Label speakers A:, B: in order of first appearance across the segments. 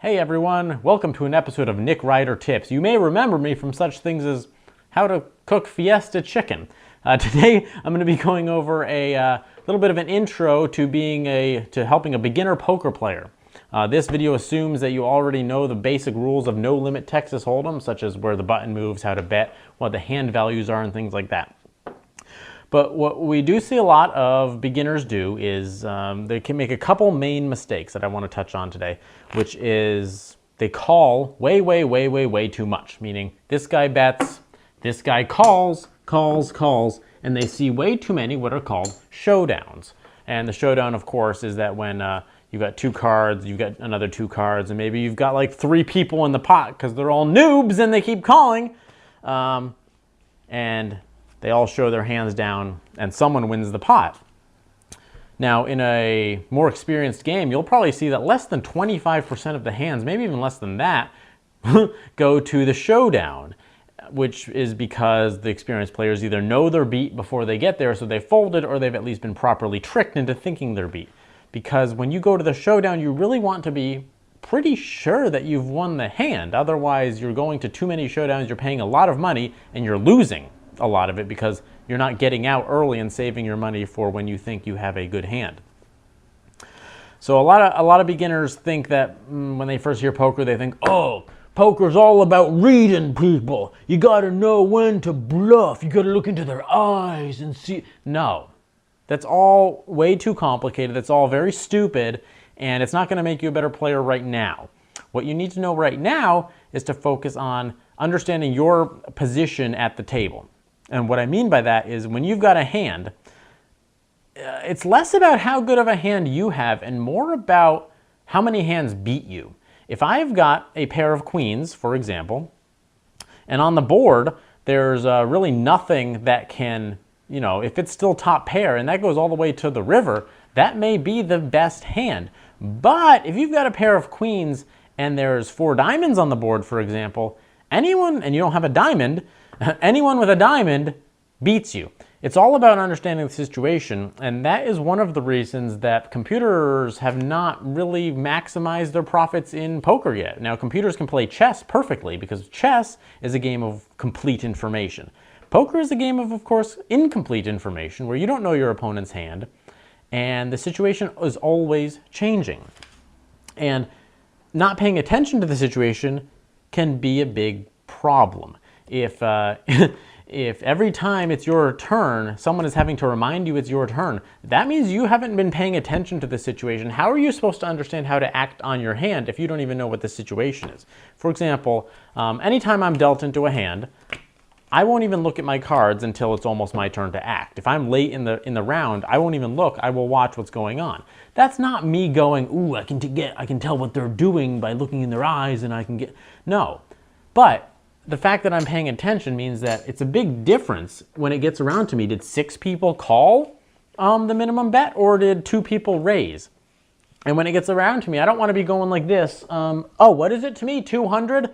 A: Hey everyone, welcome to an episode of Ryder Tips. You may remember me from such things as how to cook fiesta chicken. Today I'm going to be going over a little bit of an intro to helping a beginner poker player. This video assumes that you already know the basic rules of no limit Texas Hold'em, such as where the button moves, how to bet, what the hand values are, and things like that. But what we do see a lot of beginners do is they can make a couple main mistakes that I want to touch on today, which is they call way too much, meaning this guy bets, this guy calls, and they see way too many what are called showdowns. And the showdown, of course, is that when you've got two cards, you've got another two cards, and maybe you've got like three people in the pot because they're all noobs and they keep calling. And they all show their hands down and someone wins the pot. Now, in a more experienced game, you'll probably see that less than 25% of the hands, maybe even less than that, go to the showdown, which is because the experienced players either know they're beat before they get there, so they folded, or they've at least been properly tricked into thinking they're beat. Because when you go to the showdown, you really want to be pretty sure that you've won the hand. Otherwise, you're going to too many showdowns, you're paying a lot of money, and you're losing a lot of it because you're not getting out early and saving your money for when you think you have a good hand. So a lot of beginners think that when they first hear poker, they think, oh, poker's all about reading people. You got to know when to bluff. You got to look into their eyes and see. No, that's all way too complicated. That's all very stupid, and it's not going to make you a better player right now. What you need to know right now is to focus on understanding your position at the table. And what I mean by that is when you've got a hand, it's less about how good of a hand you have and more about how many hands beat you. If I've got a pair of queens, for example, and on the board there's really nothing that can, if it's still top pair and that goes all the way to the river, that may be the best hand. But if you've got a pair of queens and there's 4 diamonds on the board, for example, and you don't have a diamond, anyone with a diamond beats you. It's all about understanding the situation, and that is one of the reasons that computers have not really maximized their profits in poker yet. Now, computers can play chess perfectly because chess is a game of complete information. Poker is a game of course, incomplete information where you don't know your opponent's hand, and the situation is always changing. And not paying attention to the situation can be a big problem. If every time it's your turn, someone is having to remind you it's your turn, that means you haven't been paying attention to the situation. How are you supposed to understand how to act on your hand if you don't even know what the situation is? For example, anytime I'm dealt into a hand, I won't even look at my cards until it's almost my turn to act. If I'm late in the round, I won't even look. I will watch what's going on. That's not me going, ooh, I can tell what they're doing by looking in their eyes and I can get... No. But the fact that I'm paying attention means that it's a big difference when it gets around to me. Did 6 people call the minimum bet or did 2 people raise? And when it gets around to me, I don't want to be going like this. Oh, what is it to me? 200?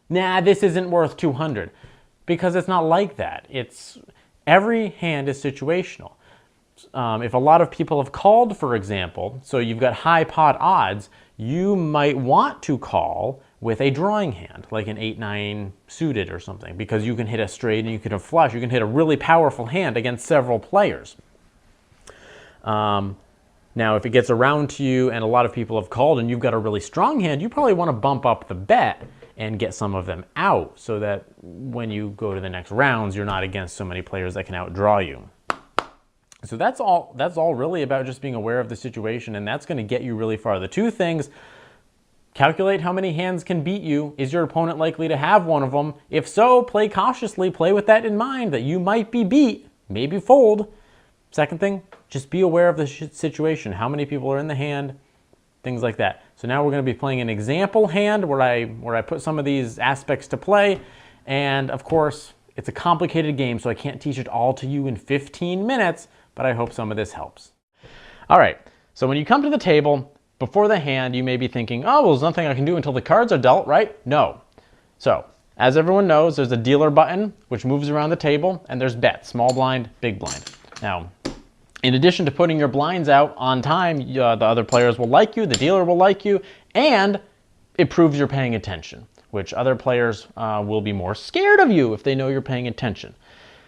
A: Nah, this isn't worth 200. Because it's not like that. Every hand is situational. If a lot of people have called, for example, so you've got high pot odds, you might want to call with a drawing hand, like an 8-9 suited or something, because you can hit a straight and you can hit a flush. You can hit a really powerful hand against several players. Now, if it gets around to you and a lot of people have called and you've got a really strong hand, you probably want to bump up the bet and get some of them out so that when you go to the next rounds, you're not against so many players that can outdraw you. So that's all really about just being aware of the situation, and that's going to get you really far. The 2 things: calculate how many hands can beat you. Is your opponent likely to have one of them? If so, play cautiously. Play with that in mind, that you might be beat. Maybe fold. Second thing, just be aware of the situation. How many people are in the hand? Things like that. So now we're going to be playing an example hand where I put some of these aspects to play. And of course, it's a complicated game, so I can't teach it all to you in 15 minutes, but I hope some of this helps. All right, so when you come to the table, before the hand, you may be thinking, oh, well, there's nothing I can do until the cards are dealt, right? No. So, as everyone knows, there's a dealer button, which moves around the table, and there's bets, small blind, big blind. Now, in addition to putting your blinds out on time, the other players will like you, the dealer will like you, and it proves you're paying attention, which other players will be more scared of you if they know you're paying attention.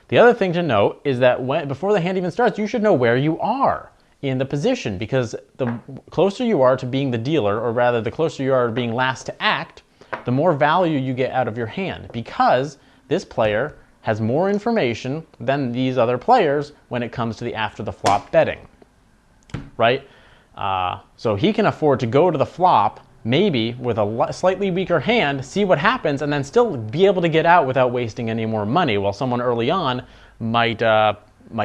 A: The other thing to note is that before the hand even starts, you should know where you are in the position, because the closer you are to being the dealer, or rather the closer you are to being last to act, the more value you get out of your hand, because this player has more information than these other players when it comes to the after the flop betting, right? So he can afford to go to the flop, maybe with a slightly weaker hand, see what happens, and then still be able to get out without wasting any more money, while someone early on might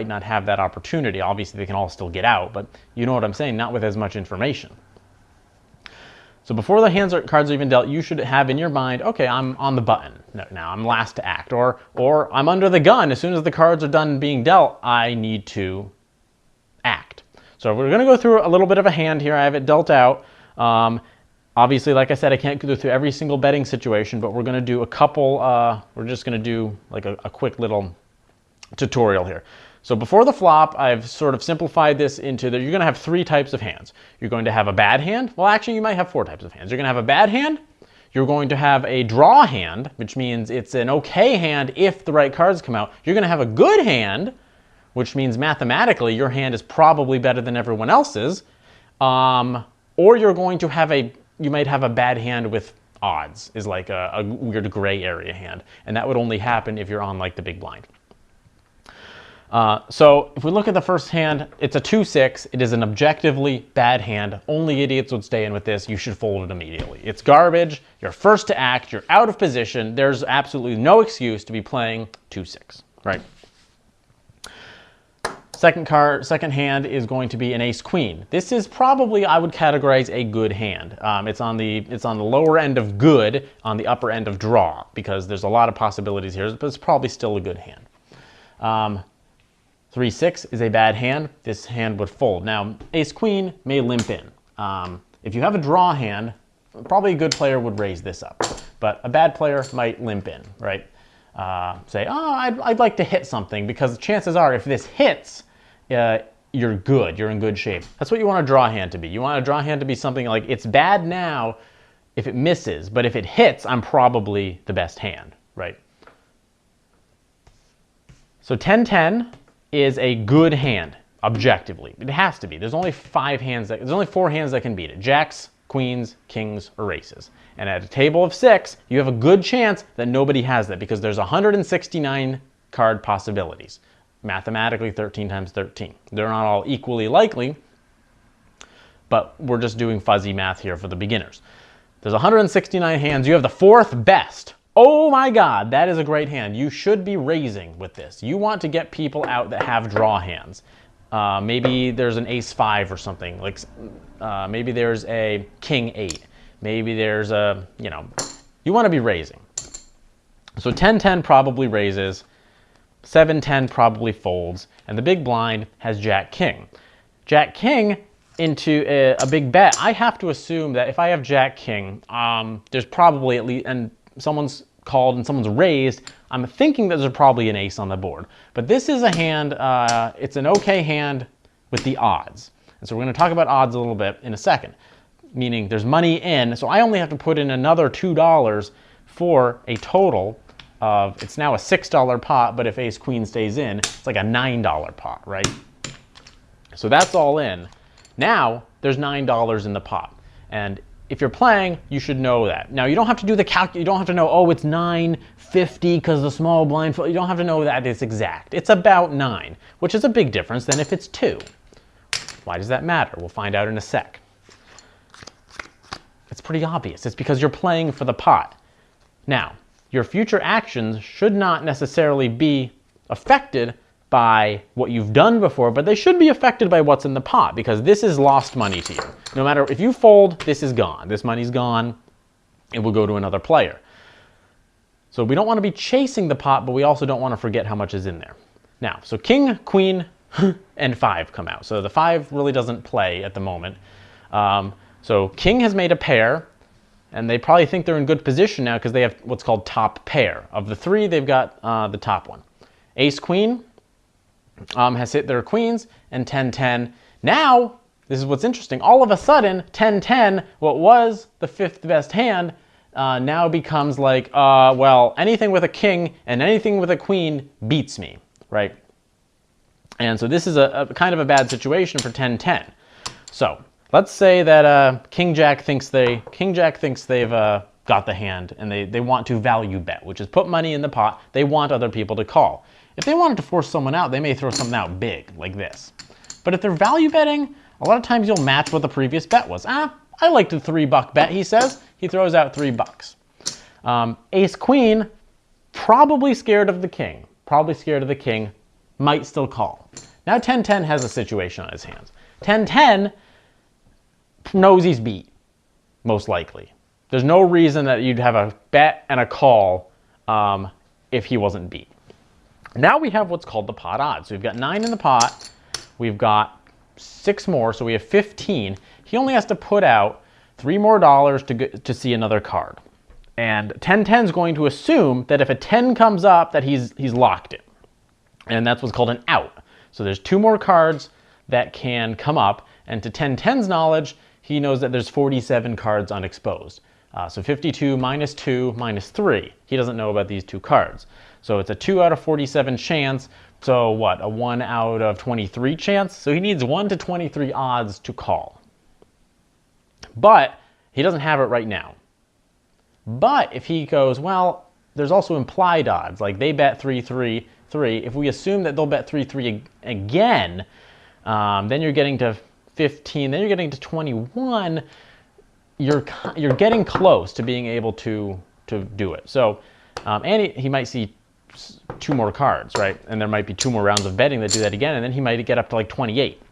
A: not have that opportunity. Obviously, they can all still get out, but you know what I'm saying, not with as much information. So before the cards are even dealt, you should have in your mind, okay, I'm on the button. Now I'm last to act, or I'm under the gun. As soon as the cards are done being dealt, I need to act. So we're going to go through a little bit of a hand here. I have it dealt out. Obviously, like I said, I can't go through every single betting situation, but we're going to do a couple. We're just going to do like a quick little tutorial here. So before the flop, I've sort of simplified this into that you're going to have 3 types of hands. You're going to have a bad hand. Well, actually, you might have 4 types of hands. You're going to have a bad hand. You're going to have a draw hand, which means it's an okay hand if the right cards come out. You're going to have a good hand, which means mathematically your hand is probably better than everyone else's. Or you're going to have you might have a bad hand with odds, is like a weird gray area hand. And that would only happen if you're on like the big blind. So if we look at the first hand, it's a 2-6. It is an objectively bad hand. Only idiots would stay in with this. You should fold it immediately. It's garbage. You're first to act. You're out of position. There's absolutely no excuse to be playing 2-6, right? Second hand is going to be an ace-queen. This is probably, I would categorize, a good hand. It's on the lower end of good, on the upper end of draw, because there's a lot of possibilities here, but it's probably still a good hand. 3-6 is a bad hand. This hand would fold. Now, ace-queen may limp in. If you have a draw hand, probably a good player would raise this up, but a bad player might limp in, right? Say, oh, I'd like to hit something, because chances are if this hits, you're good. You're in good shape. That's what you want a draw hand to be. You want a draw hand to be something like, it's bad now if it misses, but if it hits, I'm probably the best hand, right? So 10-10 is a good hand, objectively. It has to be. There's only 4 hands that can beat it. Jacks, queens, kings, or aces. And at a table of 6, you have a good chance that nobody has that, because there's 169 card possibilities. Mathematically, 13 times 13. They're not all equally likely, but we're just doing fuzzy math here for the beginners. There's 169 hands. You have the 4th best. Oh my God, that is a great hand. You should be raising with this. You want to get people out that have draw hands. Maybe there's an ace-5 or something. Like maybe there's a king-8. Maybe there's a, you want to be raising. So 10-10 probably raises. 7-10 probably folds. And the big blind has Jack-King. Jack-King into a big bet. I have to assume that if I have Jack-King, there's probably at least, and someone's called and someone's raised, I'm thinking that there's probably an ace on the board. But this is a hand, it's an okay hand with the odds. And so we're going to talk about odds a little bit in a second, meaning there's money in, so I only have to put in another $2 for a total of, it's now a $6 pot, but if ace-queen stays in, it's like a $9 pot, right? So that's all in. Now, there's $9 in the pot. And if you're playing, you should know that. Now, you don't have to do the calc. You don't have to know, oh, it's 9.50 because the small blind. You don't have to know that it's exact. It's about 9, which is a big difference than if it's 2. Why does that matter? We'll find out in a sec. It's pretty obvious. It's because you're playing for the pot. Now, your future actions should not necessarily be affected by what you've done before, but they should be affected by what's in the pot, because this is lost money to you. No matter if you fold, this is gone. This money's gone. It will go to another player. So we don't want to be chasing the pot, but we also don't want to forget how much is in there. Now, so king, queen, and 5 come out. So the 5 really doesn't play at the moment. So king has made a pair, and they probably think they're in good position now because they have what's called top pair. Of the 3, they've got the top one. Ace, queen, has hit their queens, and 10-10. Now, this is what's interesting. All of a sudden, 10-10, what was the 5th best hand, now becomes like, well, anything with a king and anything with a queen beats me, right? And so this is a kind of a bad situation for 10-10. So let's say that King Jack thinks they've got the hand and they want to value bet, which is put money in the pot. They want other people to call. If they wanted to force someone out, they may throw something out big like this. But if they're value betting, a lot of times you'll match what the previous bet was. I like the $3 bet, he says. He throws out $3. Ace Queen, probably scared of the king. Probably scared of the king, might still call. Now 10-10 has a situation on his hands. 10-10 knows he's beat, most likely. There's no reason that you'd have a bet and a call if he wasn't beat. Now we have what's called the pot odds. So we've got 9 in the pot. We've got 6 more, so we have 15. He only has to put out $3 more to see another card. And 10-10 is going to assume that if a 10 comes up, that he's locked it. And that's what's called an out. So there's 2 more cards that can come up. And to 10-10's knowledge, he knows that there's 47 cards unexposed. So 52 minus 2 minus 3. He doesn't know about these 2 cards. So it's a 2 out of 47 chance. So what, a 1 out of 23 chance? So he needs 1 to 23 odds to call. But he doesn't have it right now. But if he goes, well, there's also implied odds. Like they bet 3-3-3. If we assume that they'll bet 3-3 again, then you're getting to 15. Then you're getting to 21. You're getting close to being able to do it. So, and he might see 2 more cards, right? And there might be 2 more rounds of betting that do that again, and then he might get up to like 28.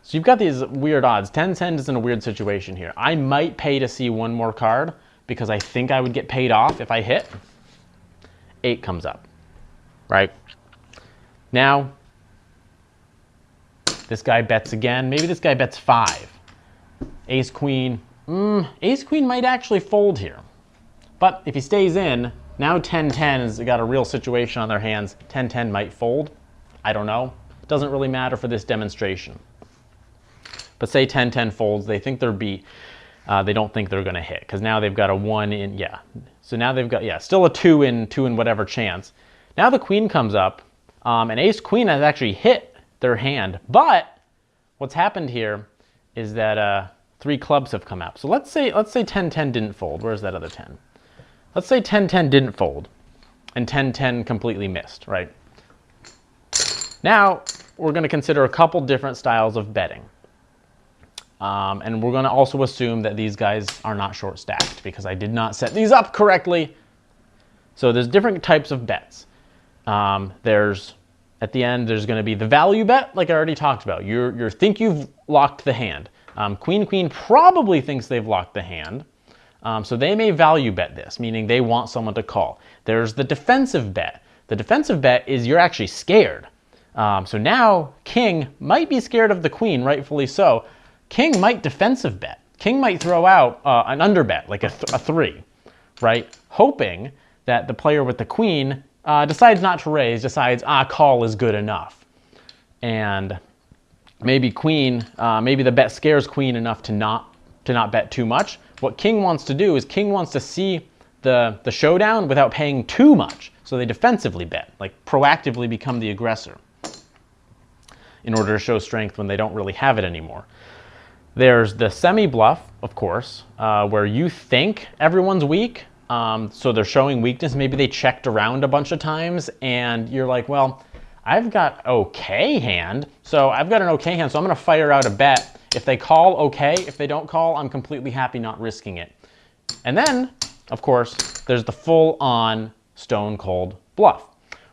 A: So you've got these weird odds. 10-10 is in a weird situation here. I might pay to see 1 more card because I think I would get paid off if I hit. 8 comes up, right? Now, this guy bets again. Maybe this guy bets 5. Ace Queen. Ace Queen might actually fold here. But if he stays in, now 10-10 has got a real situation on their hands. 10-10 might fold. I don't know. It doesn't really matter for this demonstration. But say 10-10 folds, they think they're beat. They don't think they're going to hit because now they've got a 1 in, yeah. So now they've got, yeah, still a 2 in whatever chance. Now the queen comes up, and Ace Queen has actually hit their hand. But what's happened here is that 3 clubs have come up. So let's say 10-10 didn't fold. Where's that other 10? Let's say 10-10 didn't fold and 10-10 completely missed, right? Now we're going to consider a couple different styles of betting. And we're going to also assume that these guys are not short stacked because I did not set these up correctly. So there's different types of bets. At the end, there's going to be the value bet, like I already talked about. You think you've locked the hand. Queen probably thinks they've locked the hand. So they may value bet this, meaning they want someone to call. There's the defensive bet. The defensive bet is you're actually scared. So now king might be scared of the queen, rightfully so. King might defensive bet. King might throw out an under bet, like a 3, right? Hoping that the player with the queen decides not to raise, decides, call is good enough. And maybe maybe the bet scares queen enough to not bet too much. What king wants to do is king wants to see the showdown without paying too much. So they defensively bet, like proactively become the aggressor in order to show strength when they don't really have it anymore. There's the semi-bluff, of course, where you think everyone's weak. So they're showing weakness. Maybe they checked around a bunch of times and you're like, well, I've got okay hand. So I've got an okay hand, so I'm going to fire out a bet. If they call, okay. If they don't call, I'm completely happy not risking it. And then, of course, there's the full-on stone-cold bluff,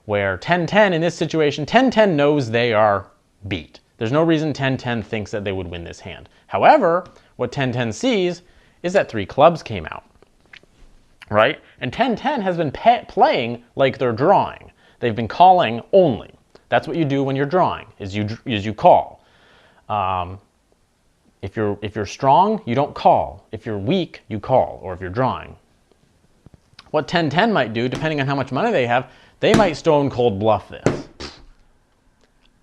A: where 10-10 in this situation, 10-10 knows they are beat. There's no reason 10-10 thinks that they would win this hand. However, what 10-10 sees is that 3 clubs came out, right? And 10-10 has been playing like they're drawing. They've been calling only. That's what you do when you're drawing, is you call. If you're strong, you don't call. If you're weak, you call, or if you're drawing. What 10-10 might do, depending on how much money they have, they might stone cold bluff this.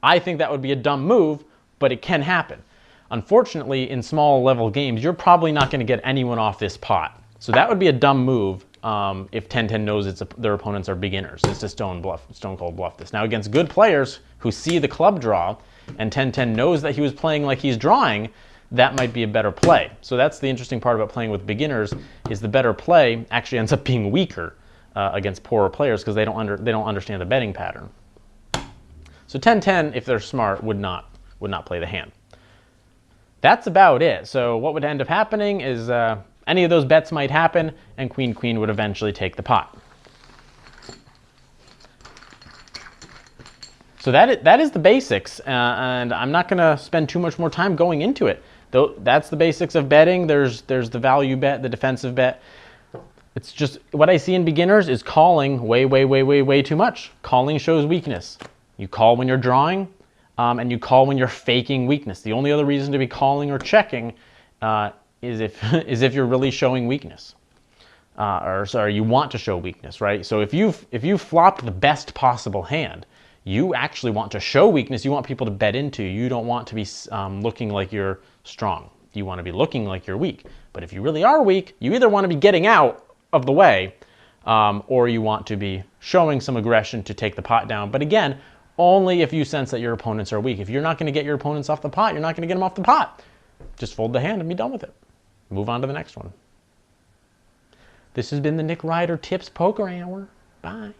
A: I think that would be a dumb move, but it can happen. Unfortunately, in small level games, you're probably not going to get anyone off this pot. So that would be a dumb move if 10-10 knows their opponents are beginners. It's a stone cold bluff this. Now against good players who see the club draw and 10-10 knows that he was playing like he's drawing, that might be a better play. So that's the interesting part about playing with beginners, is the better play actually ends up being weaker against poorer players because they don't understand the betting pattern. So 10-10, if they're smart, would not play the hand. That's about it. So what would end up happening is any of those bets might happen, and queen-queen would eventually take the pot. So that is the basics, and I'm not going to spend too much more time going into it. Though that's the basics of betting. There's the value bet, the defensive bet. It's just what I see in beginners is calling way too much. Calling shows weakness. You call when you're drawing, and you call when you're faking weakness. The only other reason to be calling or checking is if you're really showing weakness, or sorry, you want to show weakness, right? So if you flopped the best possible hand, you actually want to show weakness. You want people to bet into. You don't want to be looking like you're strong. You want to be looking like you're weak. But if you really are weak, you either want to be getting out of the way, or you want to be showing some aggression to take the pot down. But again, only if you sense that your opponents are weak. If you're not going to get your opponents off the pot, you're not going to get them off the pot. Just fold the hand and be done with it. Move on to the next one. This has been the Nick Ryder Tips Poker Hour. Bye.